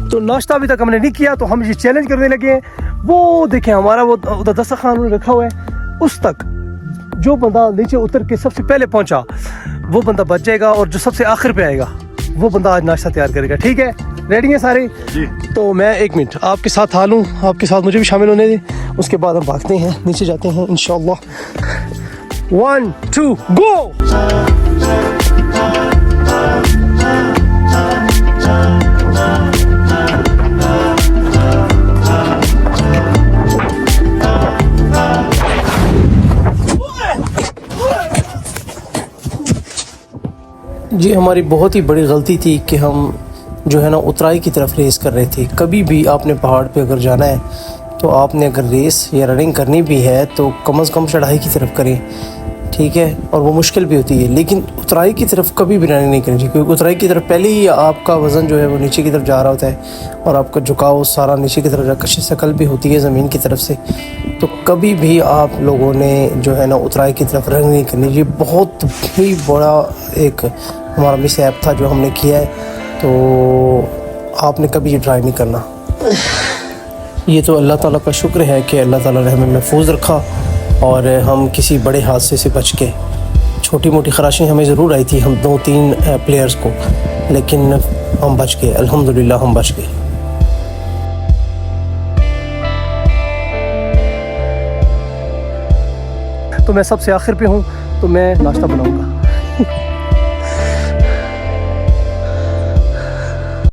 तो नाश्ता अभी तक हमने नहीं किया, तो हम ये चैलेंज करने लगे हैं। वो देखें हमारा वो उधर दस्तरखान उन्होंने रखा हुआ है, उस तक जो बंदा नीचे उतर के सबसे पहले पहुंचा वो बंदा बच जाएगा, और जो सबसे आखिर पे आएगा वो बंदा आज नाश्ता तैयार करेगा। ठीक है, रेडी हैं सारे जी। तो मैं 1 मिनट आपके साथ आ लूँ, आपके साथ मुझे भी शामिल होने दें, उसके बाद हम भागते हैं, नीचे जाते हैं इंशाल्लाह। 1 2 गो। जी हमारी बहुत ही बड़ी गलती थी कि हम जो है ना उतराई की तरफ रेस कर रहे थे। कभी भी आपने पहाड़ पे अगर जाना है तो आपने अगर रेस या रनिंग करनी भी है तो कम से कम चढ़ाई की तरफ करें, ठीक है, और वो मुश्किल भी होती है, लेकिन उतराई की तरफ कभी भी रनिंग नहीं करनी चाहिए, क्योंकि उतराई की तरफ पहले ही आपका वज़न जो है वो नीचे की तरफ जा रहा होता है और आपका झुकाव सारा नीचे की तरफ जा, कशिश शकल भी होती है ज़मीन की तरफ से। तो कभी भी आप लोगों ने जो है ना उतराई की तरफ रनिंग नहीं करनी। ये बहुत ही बड़ा एक हमारा मिसहैप था जो हमने किया है, तो आपने कभी ये ट्राई नहीं करना। ये तो अल्लाह ताला का शुक्र है कि अल्लाह ताला ने हमें महफूज रखा और हम किसी बड़े हादसे से बच के। छोटी मोटी खराशें हमें ज़रूर आई थी हम 2-3 प्लेयर्स को, लेकिन हम बच गए, अल्हम्दुलिल्लाह हम बच गए। तो मैं सबसे आखिर पे हूँ, तो मैं नाश्ता बनाऊँगा।